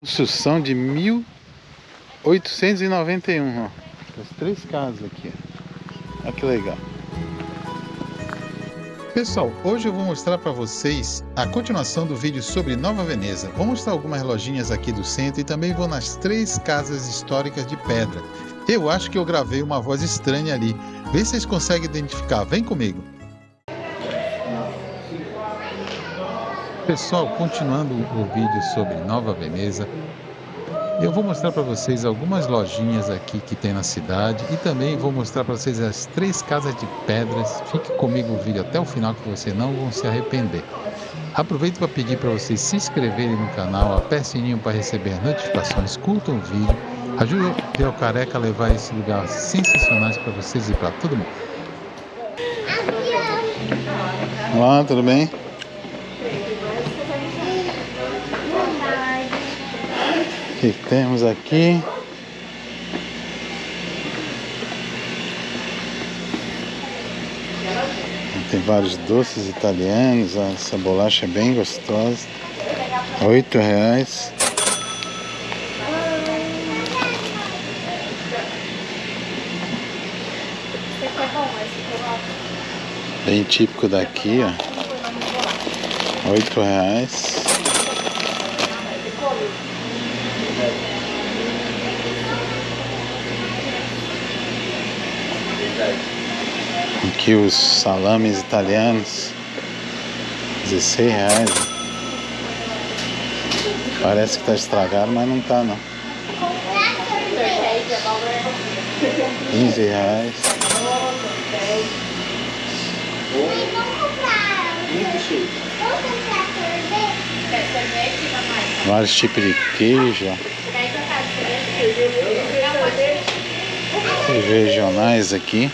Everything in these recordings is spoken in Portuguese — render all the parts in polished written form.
Construção de 1891, ó. As 3 casas aqui, ó. Olha que legal. Pessoal, hoje eu vou mostrar para vocês a continuação do vídeo sobre Nova Veneza. Vou mostrar algumas lojinhas aqui do centro e também vou nas 3 casas históricas de pedra. Eu acho que eu gravei uma voz estranha ali. Vê se vocês conseguem identificar. Vem comigo. Pessoal, continuando o vídeo sobre Nova Veneza, eu vou mostrar para vocês algumas lojinhas aqui que tem na cidade e também vou mostrar para vocês as 3 casas de pedras. Fique comigo o vídeo até o final que vocês não vão se arrepender. Aproveito para pedir para vocês se inscreverem no canal, aperte o sininho para receber notificações, curtam o vídeo, ajude o Careca a levar esse lugar sensacionais para vocês e para todo mundo. Olá, tudo bem? O que temos aqui? Tem vários doces italianos. Essa bolacha é bem gostosa. R$8. Bem típico daqui, ó. R$8. Aqui os salames italianos, R$16. Parece que tá estragado, mas não tá não. R$15. Vários tipos de queijo. Os regionais aqui.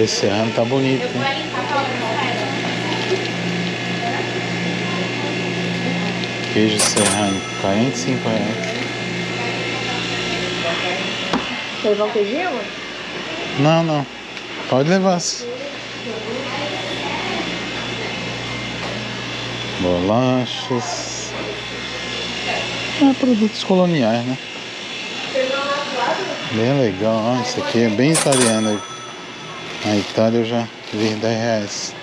Esse ano tá bonito, hein? Queijo serrano, R$45. Quer levar um queijinho? Não. Pode levar. Bolachas. Produtos coloniais, né? Bem legal. Ó, isso aqui é bem italiano. Na Itália eu já vi R$10.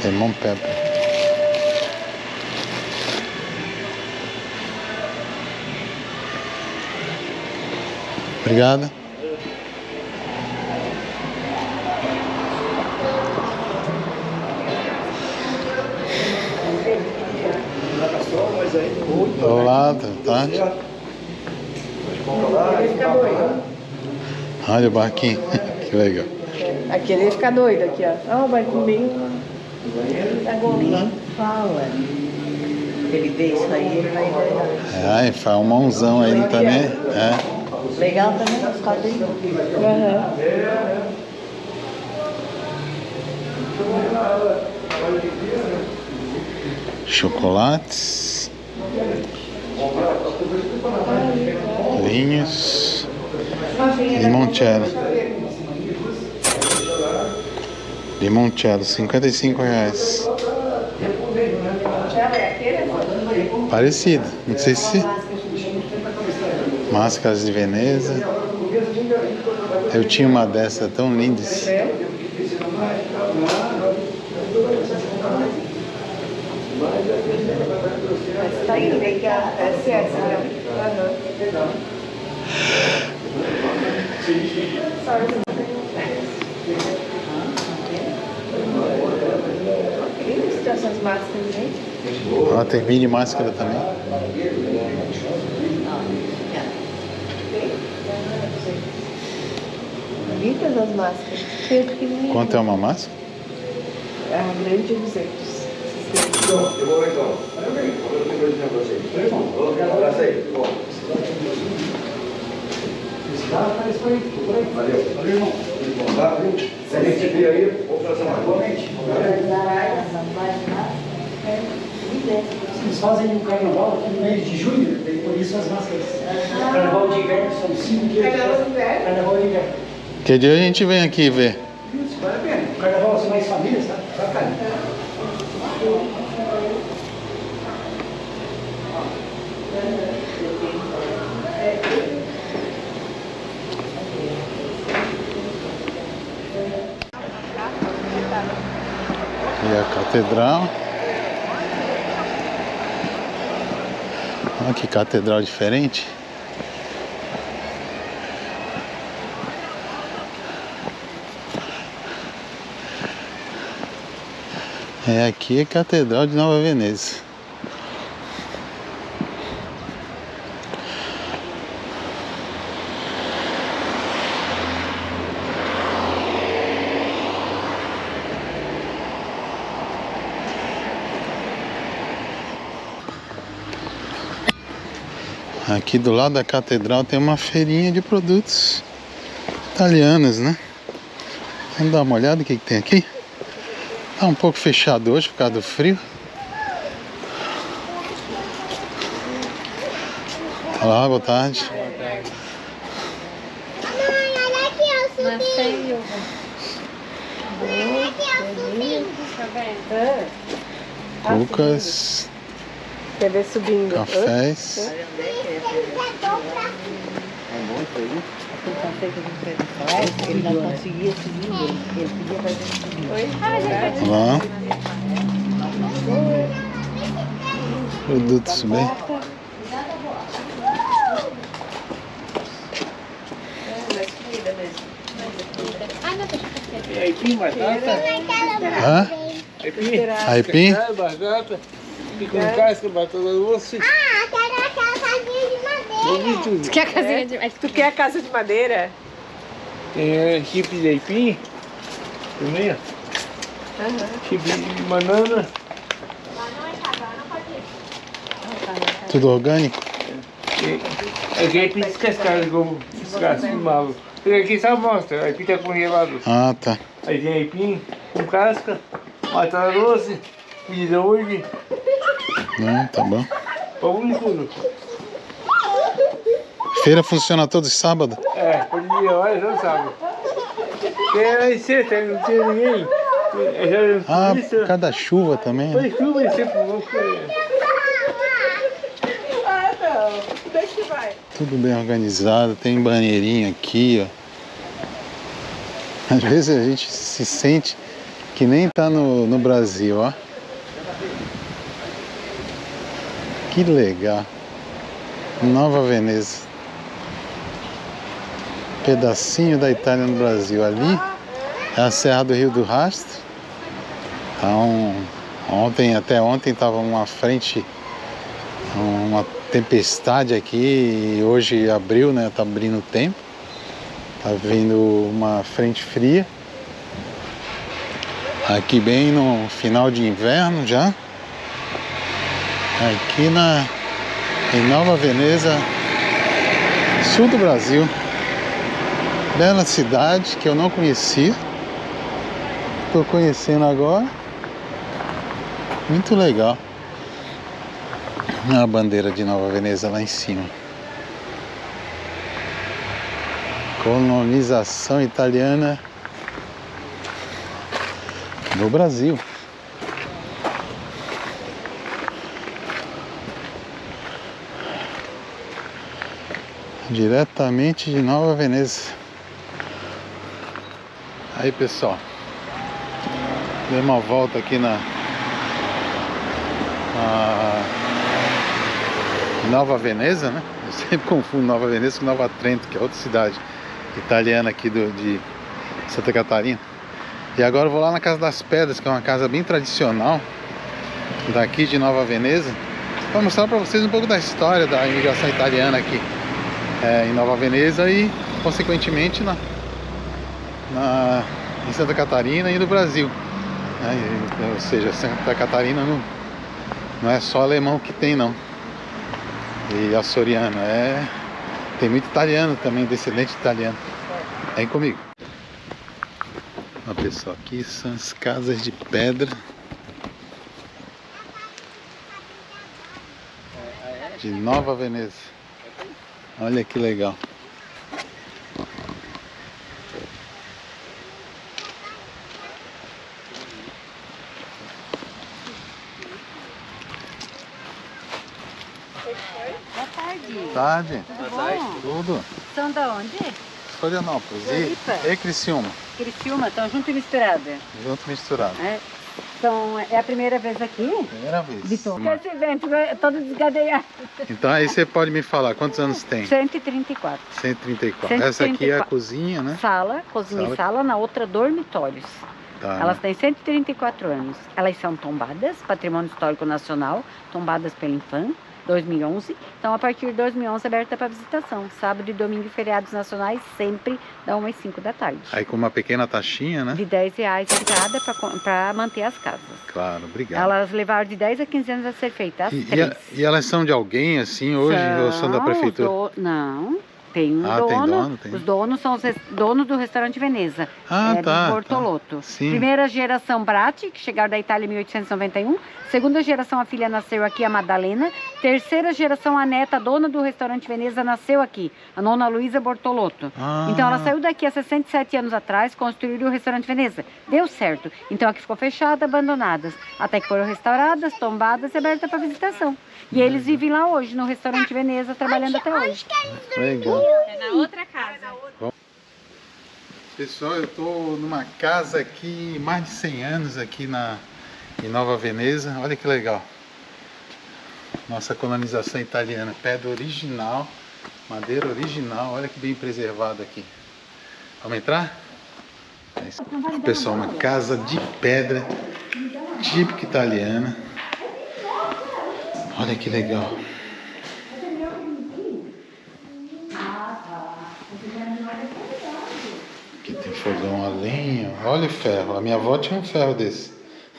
Lemon pepper. Obrigado. Olá, tá? Olha o barquinho, que legal. Aqui ele ia ficar doido aqui, ó. Olha o barquinho bem. Fala. Ele vê isso aí, ele vai doidar. Ai, faz um mãozão aí também. É. Legal também os quadrinhos. Chocolates, vinhos, limoncello. Limoncello, R$55. Parecido, não sei se... Máscaras de Veneza. Eu tinha uma dessa tão linda. Tá aí, legal. Essa é essa, né? Tem essas máscaras, gente. Ó, tem mini máscara também. Bonitas as máscaras. Quanto é uma máscara? A grande de 200. Eu vou então. Valeu, irmão. Se a gente vir aí, vou fazer uma igualmente. Eles fazem um carnaval aqui no mês de julho, daí por isso as máscaras. Carnaval de inverno são 5 dias. Carnaval de inverno. Que dia a gente vem aqui ver? Isso, vale a pena. O carnaval são mais famílias, tá? Bacana. E a catedral. Olha que catedral diferente. É, aqui é a Catedral de Nova Veneza. Aqui do lado da catedral tem uma feirinha de produtos italianos, né? Vamos dar uma olhada no que tem aqui. Tá um pouco fechado hoje por causa do frio. Olá, boa tarde. Olha aqui, eu subi. Olha aqui, eu subi. Cucas, Quer ver subindo? cafés. Ele não conseguia subir, ele pedia pra gente subir. Olá. Produtos bem. Aipim, batata? Hã? Aipim? Batata. E com casca, batata doce. Ah, quero aquela casinha de madeira. Tudo. Quer a casinha de... Tu quer a casa de madeira? Tem chip de aipim. Também, ó. Chip de banana. Tudo orgânico? Aqui é aipim descascado, como descasco de malo. Porque aqui só mostra, aipim tá congelado. Ah, tá. Aí tem aipim com casca, batata doce, milho de hoje, Tá bom. pão e tudo. Feira funciona todo sábado? É, pode ir, olha, já sabe. Tem sexta, não tinha ninguém. Ah, por causa da chuva também, né? Foi chuva e sempre louco. Ah, não. Onde é que vai? Tudo bem organizado, tem banheirinho aqui, ó. Às vezes a gente se sente que nem tá no Brasil, ó. Que legal. Nova Veneza. Pedacinho da Itália no Brasil. Ali é a Serra do Rio do Rastro. Então, até ontem estava uma frente, uma tempestade aqui, e hoje abriu, né? Tá abrindo o tempo. Tá vindo uma frente fria. Aqui bem no final de inverno já. Aqui em Nova Veneza, sul do Brasil. Bela cidade que eu não conhecia. Estou conhecendo agora. Muito legal. A bandeira de Nova Veneza lá em cima. Colonização italiana no Brasil. Diretamente de Nova Veneza. Aí, pessoal, dei uma volta aqui na Nova Veneza, né? Eu sempre confundo Nova Veneza com Nova Trento, que é outra cidade italiana aqui de Santa Catarina. E agora eu vou lá na Casa das Pedras, que é uma casa bem tradicional daqui de Nova Veneza, para mostrar para vocês um pouco da história da imigração italiana aqui em Nova Veneza e, consequentemente, em Santa Catarina e no Brasil. Ou seja, Santa Catarina não é só alemão que tem, não. E açoriano, tem muito italiano também, descendente italiano. Vem comigo. Olha, pessoal, aqui são as casas de pedra. de Nova Veneza. Olha que legal. Boa tarde. Tarde. Tudo bom? Tudo. São da onde? Florianópolis. Floripa. E Criciúma. Criciúma, estão junto e misturada. Junto misturado. É. Então, é a primeira vez aqui? Primeira vez. Vitor. Esse evento é todo desgadeado. Então aí você pode me falar quantos anos tem? 134. 134. Essa aqui é a cozinha, né? Sala, cozinha e sala, na outra dormitórios. Tá. Elas têm 134 anos. Elas são tombadas, Patrimônio Histórico Nacional, tombadas pela Infam, 2011. Então, a partir de 2011, aberta para visitação. Sábado e domingo e feriados nacionais, sempre da 1 às 5 da tarde. Aí com uma pequena taxinha, né? De R$10 entrada para manter as casas. Claro, obrigado. Elas levaram de 10 a 15 anos a ser feitas, as E, três. e elas são de alguém assim hoje ou são da prefeitura? Não, tem um Ah, dono. tem dono, tem. Os donos são os donos do restaurante Veneza. Ah, tá, do Bortolotto. tá. Sim. Primeira geração Bratti, que chegaram da Itália em 1891. Segunda geração, a filha nasceu aqui, a Madalena. Terceira geração, a neta, dona do restaurante Veneza, nasceu aqui, a nona Luísa Bortolotto. Ah. Então ela saiu daqui há 67 anos atrás, construíram o restaurante Veneza. Deu certo. Então aqui ficou fechada, abandonadas. Até que foram restauradas, tombadas e abertas para visitação. E eles vivem lá hoje, no restaurante Veneza, trabalhando até hoje. Legal. É na outra casa. Pessoal, eu estou numa casa aqui, mais de 100 anos aqui em Nova Veneza. Olha que legal. Nossa colonização italiana, pedra original, madeira original. Olha que bem preservado aqui. Vamos entrar? É isso. Pessoal, uma casa de pedra, típica italiana. Olha que legal. Aqui tem fogão a lenha. Olha o ferro. A minha avó tinha um ferro desse.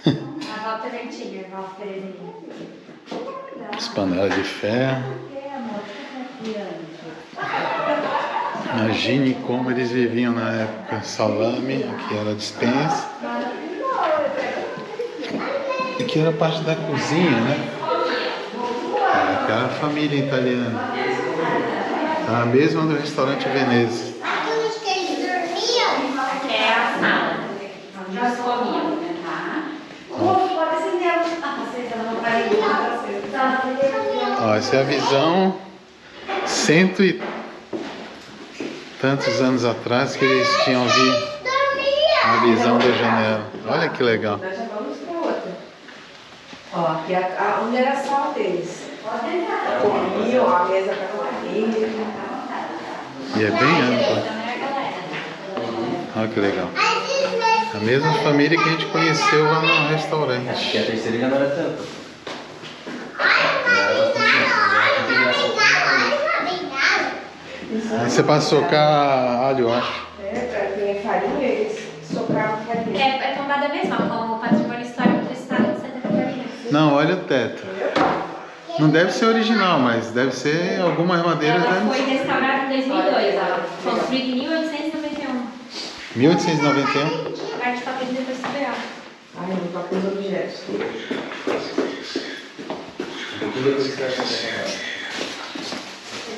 A volta da antiga, a volta Terezinha. As panelas de ferro. Imagine como eles viviam na época. Salame, aqui era a despensa. Aqui era parte da cozinha, né? Aquela família italiana. A mesma do restaurante Veneza. Aqueles que eles dormiam. É a sala. Onde eles comiam, tá? Pode acender a luz. Ah, vocês não Ó, essa é a visão cento e tantos anos atrás que eles tinham visto a visão da janela. Olha que legal. Nós já vamos para outra. Ó, aqui onde era a sala deles. Comiam, a mesa para comer. E é bem ampla. Olha que legal. A mesma família que a gente conheceu lá no restaurante. Que a terceira já não era tanto. Aí você pode socar alho, eu acho. Para ter farinha, eles sopravam farinha. É tombada mesmo, como o patrimônio histórico do estado de Santa Catarina. Não, olha o teto. Não deve ser original, mas deve ser algumas madeiras. Ela foi Deve... restaurada em 2002, ela foi construída em 1891. 1891. A parte de papel depois se veio. Ai, não toca os objetos.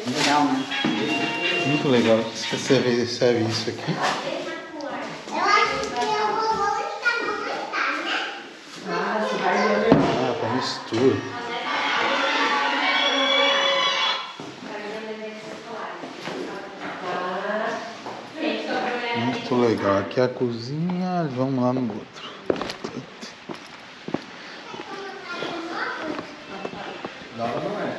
Legal, né? Muito legal. Você serve isso aqui. Eu acho que eu vou gostar, né? Ah, você vai ver. Ah, para mistura. Muito legal. Aqui é a cozinha. Vamos lá no outro. Nova não é.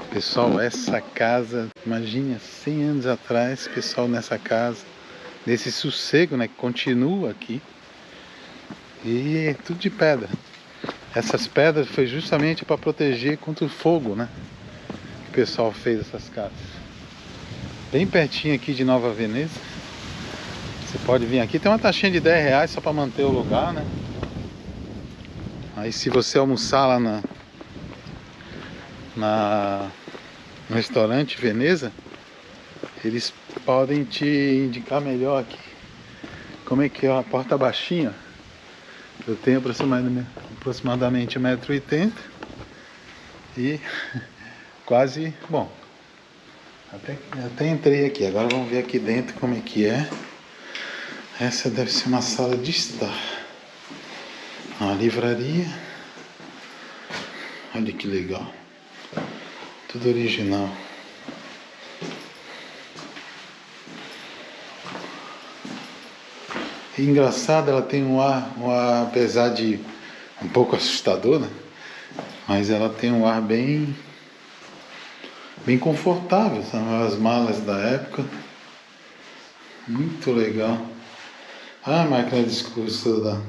Pessoal, essa casa, imagine, 100 anos atrás, pessoal nessa casa, nesse sossego, né, que continua aqui, e é tudo de pedra. Essas pedras foi justamente para proteger contra o fogo, né, que o pessoal fez essas casas. Bem pertinho aqui de Nova Veneza, você pode vir aqui, tem uma taxinha de R$10 só para manter o lugar, né. Aí se você almoçar lá no restaurante Veneza, eles podem te indicar melhor aqui como é que é a porta baixinha. Eu tenho aproximadamente 1,80 m e quase, bom, até entrei aqui. Agora vamos ver aqui dentro como é que é. Essa deve ser uma sala de estar. Uma livraria. Olha que legal. Tudo original. E engraçado, ela tem um ar, apesar de um pouco assustador, né? Mas ela tem um ar bem confortável. São as malas da época. Muito legal. Ah, a máquina de discurso da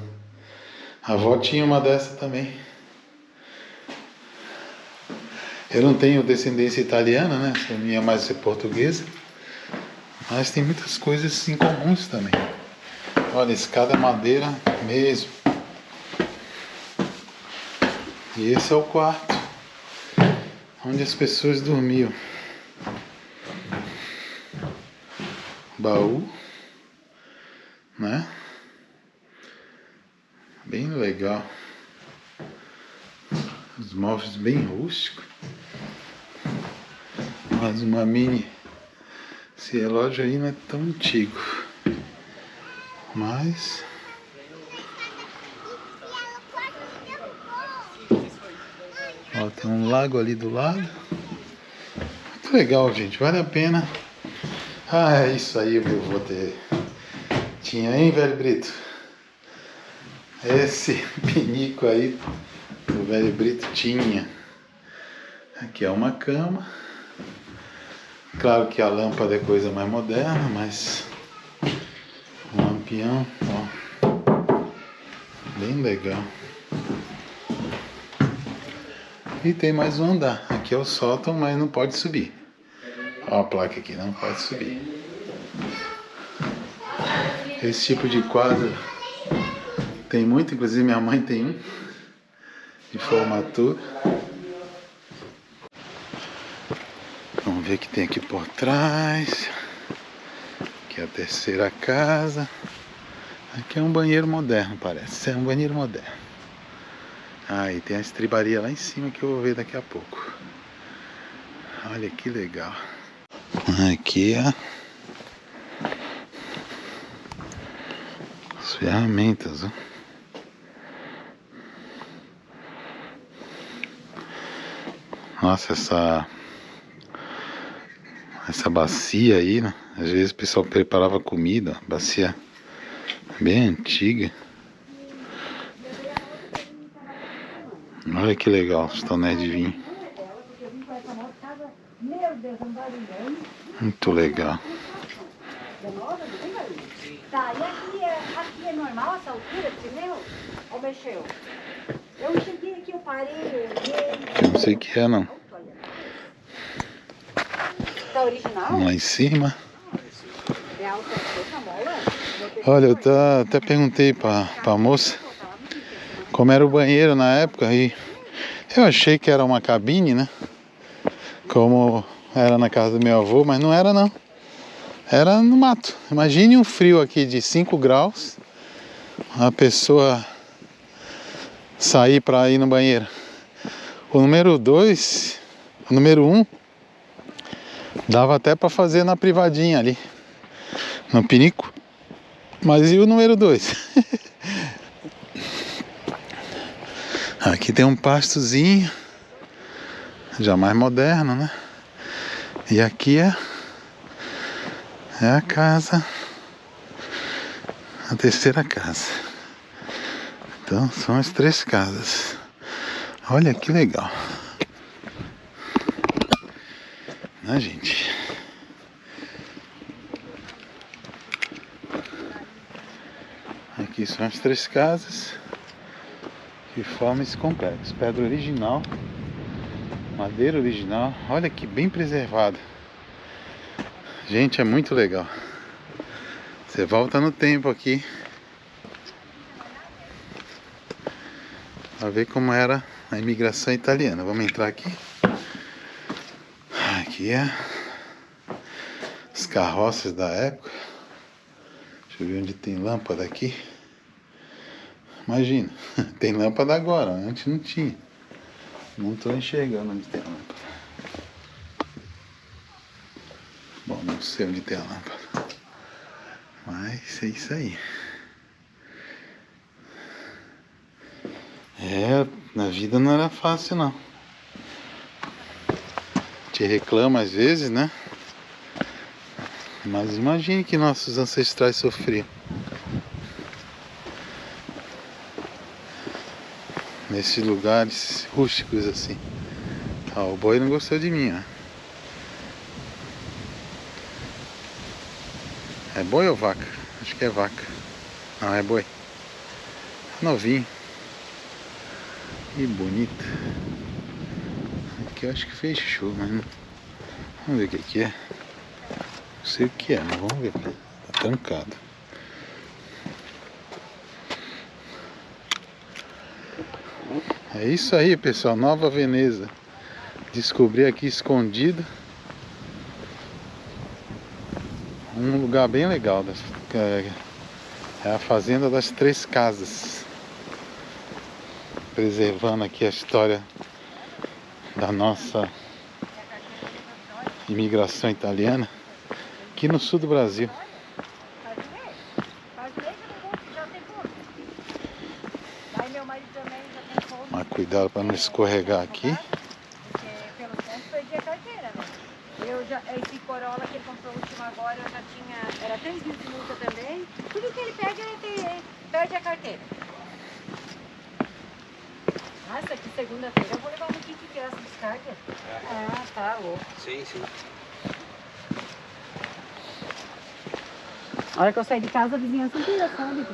a avó tinha uma dessa também. Eu não tenho descendência italiana, né? A minha mais ser portuguesa. Mas tem muitas coisas em comuns também. Olha, escada madeira mesmo. E esse é o quarto onde as pessoas dormiam. Baú, né? Bem legal. Os móveis bem rústicos. Mas uma mini. Esse relógio aí não é tão antigo. Mas ó, tem um lago ali do lado. Muito legal, gente. Vale a pena. Ah, é isso aí, meu avô tinha, hein, velho Brito? Esse pinico aí o velho Brito tinha. Aqui é uma cama. Claro que a lâmpada é coisa mais moderna, mas um lampião, ó, bem legal. E tem mais um andar. Aqui é o sótão, mas não pode subir. Ó a placa aqui, não pode subir. Esse tipo de quadro tem muito, inclusive minha mãe tem um de formatura. Vamos ver o que tem aqui por trás. Aqui é a terceira casa. Aqui é um banheiro moderno, parece. É um banheiro moderno. Ah, e tem a estribaria lá em cima que eu vou ver daqui a pouco. Olha que legal. Aqui é as ferramentas, ó. Nossa, essa bacia aí, né? Às vezes o pessoal preparava comida, bacia bem antiga. Olha que legal, os tonéis de vinho. Muito legal. Tá, e aqui é normal essa altura de pneu? Ou mexeu? Eu cheguei aqui, eu parei, Eu não sei o que é, não. Tá original? Lá em cima. É alta essa mola? Olha, eu até perguntei pra moça como era o banheiro na época e eu achei que era uma cabine, né? Como era na casa do meu avô, mas não era não. Era no mato. Imagine um frio aqui de 5 graus, a pessoa sair para ir no banheiro. O número 2, o número 1, dava até para fazer na privadinha ali, no pinico. Mas e o número 2? Aqui tem um pastozinho, já mais moderno, né? E aqui é a casa, a terceira casa. Então são as 3 casas. Olha que legal, né, gente? Aqui são as 3 casas que formam esse complexo. Pedra original, madeira original. Olha que bem preservado. Gente, é muito legal. Você volta no tempo aqui para ver como era a imigração italiana. Vamos entrar aqui. Aqui é as carroças da época. Deixa eu ver onde tem lâmpada aqui. Imagina, tem lâmpada agora, antes não tinha. Não estou enxergando onde tem a lâmpada. Bom, não sei onde tem a lâmpada. Mas é isso aí. Na vida não era fácil não. Te reclama às vezes, né? Mas imagine que nossos ancestrais sofriam. Nesses lugares rústicos assim. O boi não gostou de mim, ó. É boi ou vaca? Acho que é vaca. Não, é boi. Novinho. Que bonito. Aqui eu acho que fechou, mas não... Vamos ver o que é. Não sei o que é, mas vamos ver. Tá trancado. É isso aí, pessoal. Nova Veneza. Descobri aqui escondido um lugar bem legal. É a Fazenda das Três Casas. Preservando aqui a história da nossa imigração italiana aqui no sul do Brasil. Mas cuidado para não escorregar aqui. Pelo ponto perdi a carteira, né? Esse Corolla que ele comprou o último agora, eu já tinha... Era 3 mil de multa também. Tudo que ele perde, ele perde a carteira. Nossa, que segunda-feira eu vou levar um kit que é essa descarga. Ah, tá louco. Sim, sim. A hora que eu sair de casa, a vizinhança inteira sabe.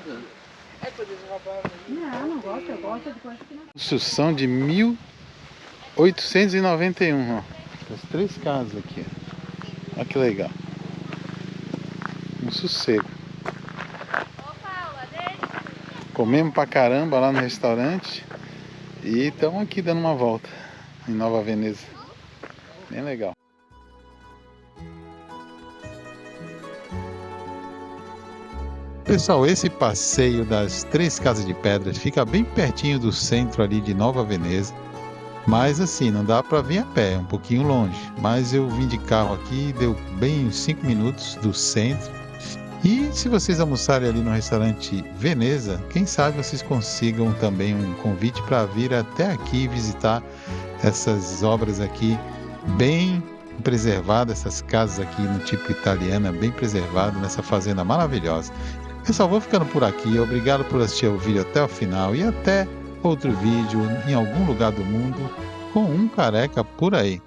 É por isso roubar. Não gosto, eu gosto de coisa que não. Construção de 1891, ó. As três casas aqui, ó. Olha que legal. Um sossego. Comemos pra caramba lá no restaurante. E estamos aqui dando uma volta em Nova Veneza. Bem legal. Pessoal, esse passeio das Três Casas de Pedras fica bem pertinho do centro ali de Nova Veneza. Mas assim, não dá para vir a pé, é um pouquinho longe. Mas eu vim de carro aqui, deu bem uns 5 minutos do centro. E se vocês almoçarem ali no restaurante Veneza, quem sabe vocês consigam também um convite para vir até aqui visitar essas obras aqui bem preservadas, essas casas aqui no tipo italiana, bem preservado nessa fazenda maravilhosa. Pessoal, vou ficando por aqui. Obrigado por assistir o vídeo até o final e até outro vídeo em algum lugar do mundo com um careca por aí.